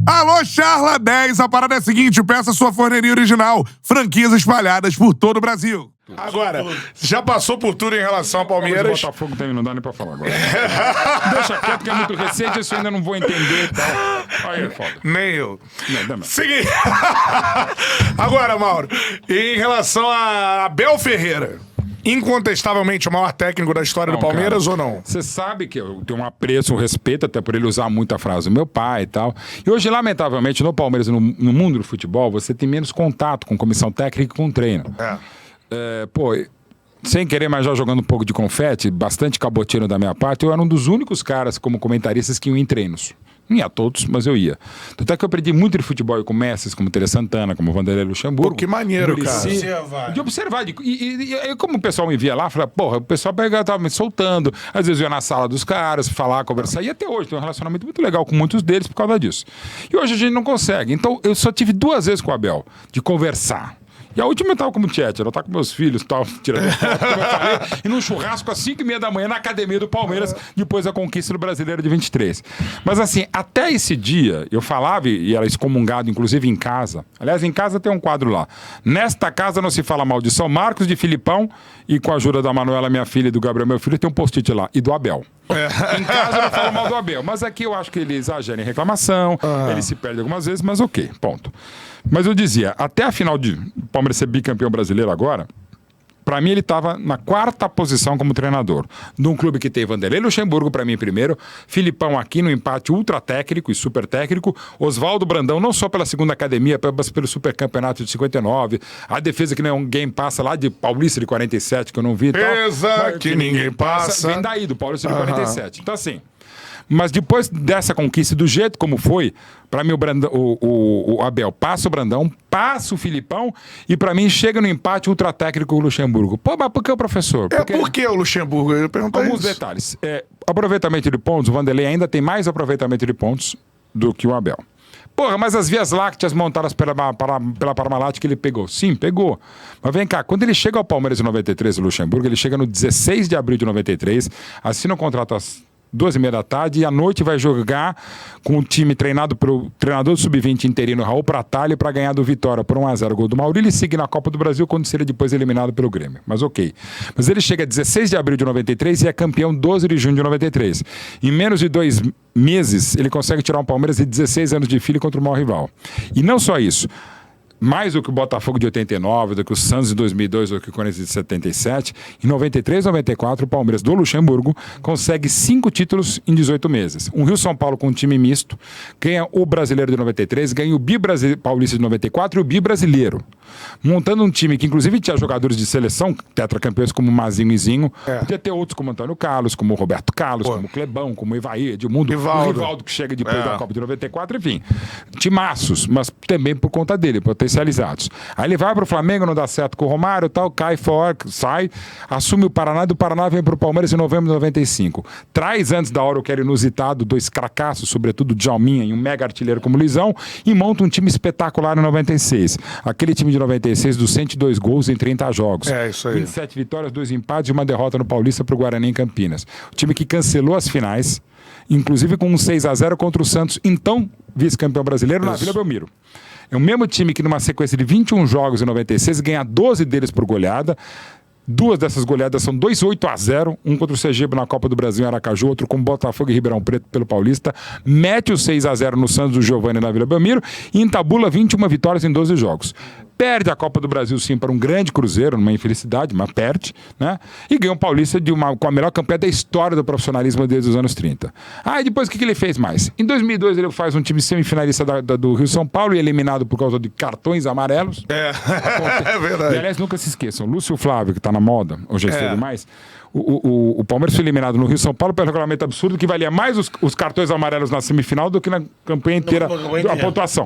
Alô, Charla 10, a parada é a seguinte, peça sua forneria original, franquias espalhadas por todo o Brasil. Agora, já passou por tudo em relação ao Palmeiras. O Botafogo também não dá nem pra falar agora. Deixa quieto que é muito recente, isso eu ainda não vou entender e tal. Aí é foda. Nem eu. Não. Seguinte. Agora, Mauro, em relação a Abel Ferreira, incontestavelmente o maior técnico da história do Palmeiras, cara, ou não? Você sabe que eu tenho um apreço, um respeito, até por ele usar muita frase do meu pai e tal. E hoje, lamentavelmente, no Palmeiras, no mundo do futebol, você tem menos contato com comissão técnica e com treino. Sem querer, mas já jogando um pouco de confete, bastante cabotinho da minha parte, eu era um dos únicos caras, como comentaristas, que iam em treinos. Não ia todos, mas eu ia. Tanto é que eu aprendi muito de futebol com mestres, como Tele Santana, como Vanderlei Luxemburgo. Pô, que maneiro, Muricy, cara. de observar. E como o pessoal me via lá, eu falava, porra, o pessoal tava me soltando. Às vezes eu ia na sala dos caras, falar, conversar. E até hoje tem um relacionamento muito legal com muitos deles por causa disso. E hoje a gente não consegue. Então eu só tive 2 vezes com o Abel, de conversar. E a última eu tava como Tietchan, eu tava com meus filhos, tava tirando foto, como eu falei, e num churrasco às 5h30 da manhã na academia do Palmeiras, depois da conquista do Brasileiro de 23. Mas assim, até esse dia, eu falava, e era excomungado, inclusive em casa. Aliás, em casa tem um quadro lá. Nesta casa não se fala mal de São Marcos, de Filipão, e com a ajuda da Manuela, minha filha, e do Gabriel, meu filho, tem um post-it lá, e do Abel. Em casa eu não falo mal do Abel, mas aqui eu acho que ele exagera em reclamação, ele se perde algumas vezes, mas ok, ponto. Mas eu dizia, até a final de Palmeiras ser bicampeão brasileiro agora, pra mim ele estava na 4ª posição como treinador. Num clube que tem Vanderlei Luxemburgo, pra mim primeiro, Filipão aqui no empate ultra técnico e super técnico, Oswaldo Brandão, não só pela segunda academia, mas pelo super campeonato de 59, a defesa que ninguém passa lá de Paulista de 47, que eu não vi e tal. Pesa que ninguém passa. Vem daí, do Paulista de 47. Então assim... Mas depois dessa conquista, do jeito como foi, pra mim o Abel passa o Brandão, passa o Filipão e pra mim chega no empate ultra técnico com o Luxemburgo. Pô, mas por que o professor? Por que o Luxemburgo? Eu pergunto alguns detalhes. Aproveitamento de pontos, o Vanderlei ainda tem mais aproveitamento de pontos do que o Abel. Porra, mas as vias lácteas montadas pela Parmalat que ele pegou. Sim, pegou. Mas vem cá, quando ele chega ao Palmeiras em 93, o Luxemburgo, ele chega no 16 de abril de 93, assina um contrato às 2h30 da tarde, e à noite vai jogar com o time treinado pelo treinador do Sub-20 interino Raul Pratalho para ganhar do Vitória por 1-0, gol do Maurílio, e seguir na Copa do Brasil quando seria depois eliminado pelo Grêmio. Mas ok. Mas ele chega 16 de abril de 93 e é campeão 12 de junho de 93. Em menos de 2 meses, ele consegue tirar um Palmeiras de 16 anos de filho contra o maior rival. E não só isso. Mais do que o Botafogo de 89, do que o Santos de 2002, do que o Corinthians de 77. Em 93 e 94, o Palmeiras do Luxemburgo consegue 5 títulos em 18 meses. Um Rio-São Paulo com um time misto, ganha o Brasileiro de 93, ganha o Bi-Paulista de 94 e o Bi-Brasileiro. Montando um time que inclusive tinha jogadores de seleção, tetracampeões como Mazinho e Zinho, podia ter outros como Antônio Carlos, como Roberto Carlos, como Clebão, como Ivaí, Edmundo, o Rivaldo que chega depois da Copa de 94, enfim. Timaços, mas também por conta dele, potencializados. Aí ele vai pro Flamengo, não dá certo com o Romário, tal, cai fora, sai, assume o Paraná, e do Paraná vem pro Palmeiras em novembro de 95. Traz antes da hora o que era inusitado, 2 cracassos, sobretudo Djalminha e um mega artilheiro como Luizão, e monta um time espetacular em 96. Aquele time de 96 dos 102 gols em 30 jogos. Isso aí. 27 vitórias, 2 empates e uma derrota no Paulista pro Guarani em Campinas. O time que cancelou as finais, inclusive com um 6-0 contra o Santos, então vice-campeão brasileiro, na Vila Belmiro. É o mesmo time que numa sequência de 21 jogos em 96 ganha 12 deles por goleada. 2 dessas goleadas são 2 8-0, um contra o Sergipe na Copa do Brasil em Aracaju, outro com Botafogo e Ribeirão Preto pelo Paulista, mete o 6-0 no Santos do Giovani na Vila Belmiro e entabula 21 vitórias em 12 jogos. Perde a Copa do Brasil, sim, para um grande Cruzeiro, numa infelicidade, mas perde, né? E ganha um Paulista com a melhor campanha da história do profissionalismo desde os anos 30. E depois o que ele fez mais? Em 2002 ele faz um time semifinalista do Rio-São Paulo e eliminado por causa de cartões amarelos. É verdade. E, aliás, nunca se esqueçam, Lúcio Flávio, que está na moda, hoje é cedo mais, o Palmeiras foi eliminado no Rio-São Paulo pelo regulamento absurdo que valia mais os cartões amarelos na semifinal do que na campanha inteira, a pontuação.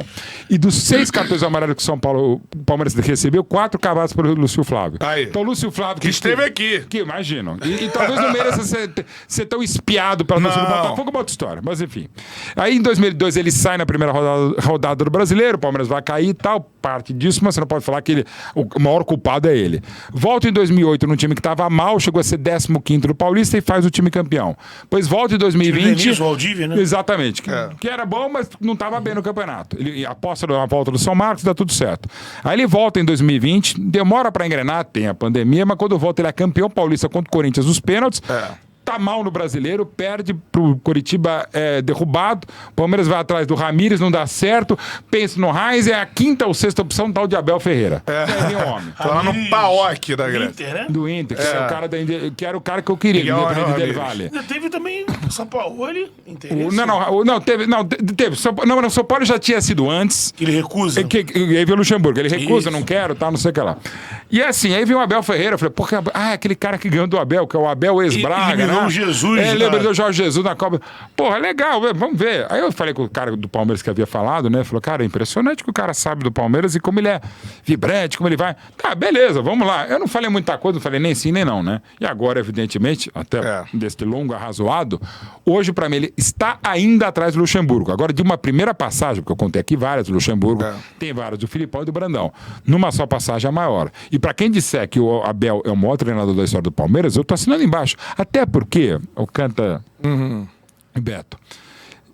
E dos 6 cartões amarelos que o Palmeiras recebeu, 4 cavados pelo Lúcio Flávio. Então o Lúcio Flávio... Que esteve aqui. Que imagino. E talvez não mereça ser tão espiado pela torcida do Botafogo, uma outra história. Mas enfim. Aí em 2002 ele sai na primeira rodada do Brasileiro, o Palmeiras vai cair e tal, parte disso, mas você não pode falar que o maior culpado é ele. Volta em 2008 num time que estava mal, chegou a ser 15º do Paulista e faz o time campeão. Depois volta em 2020... Denilson, Valdívia, né? Exatamente. Que era bom, mas não estava bem no campeonato. Ele aposta na volta do São Marcos, dá tudo certo. Aí ele volta em 2020, demora para engrenar, tem a pandemia, mas quando volta ele é campeão paulista contra o Corinthians nos pênaltis. Tá mal no Brasileiro, perde pro Coritiba derrubado. Palmeiras vai atrás do Ramírez, não dá certo. Pensa no Reis, é a 5ª ou 6ª opção tal de Abel Ferreira. É meu homem. Tá lá no PAOK da Grécia. Inter, né? Do Inter, que era o cara que eu queria, Independente Del Valle. Ainda teve também São Paulo, interesse. Não, teve. Não, São Paulo já tinha sido antes. Que ele recusa. Aí veio o Luxemburgo, ele recusa, não quero, tá, não sei o que lá. E assim, aí veio o Abel Ferreira, eu falei, porque aquele cara que ganhou do Abel, que é o Abel ex-Braga, né? Jesus. Lembra do Jorge Jesus na Copa. Porra, legal, vamos ver. Aí eu falei com o cara do Palmeiras que havia falado, né? Falou, cara, é impressionante que o cara sabe do Palmeiras e como ele é vibrante, como ele vai. Tá, beleza, vamos lá. Eu não falei muita coisa, não falei nem sim nem não, né? E agora, evidentemente, até deste longo arrazoado, hoje, pra mim, ele está ainda atrás do Luxemburgo. Agora, de uma primeira passagem, porque eu contei aqui várias do Luxemburgo, tem várias do Filipão e do Brandão. Numa só passagem, a maior. E pra quem disser que o Abel é o maior treinador da história do Palmeiras, eu tô assinando embaixo. Até porque, o Canta Beto,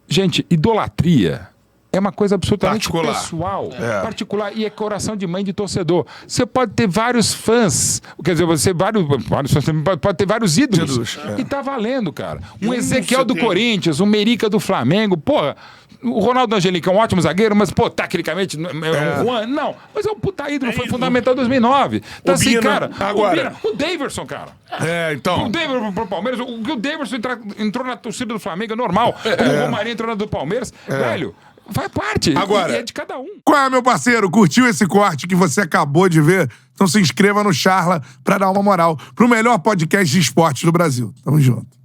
gente, idolatria é uma coisa absolutamente pessoal, particular, e é coração de mãe de torcedor. Você pode ter vários fãs, quer dizer, pode ter vários ídolos. E tá valendo, cara. Um Ezequiel do Corinthians, um Merica do Flamengo, porra. O Ronaldo Angelique é um ótimo zagueiro, mas, pô, tecnicamente, é um Juan. Não, mas é um puta ídolo, foi fundamental em 2009. Então, assim, cara, agora, o Daverson, cara. Então. O Daverson pro Palmeiras, o Daverson entrou na torcida do Flamengo é normal. O Romarinho entrou na do Palmeiras, velho. Faz parte. Agora, e é de cada um. Qual é, meu parceiro? Curtiu esse corte que você acabou de ver? Então se inscreva no Charla pra dar uma moral pro melhor podcast de esportes do Brasil. Tamo junto.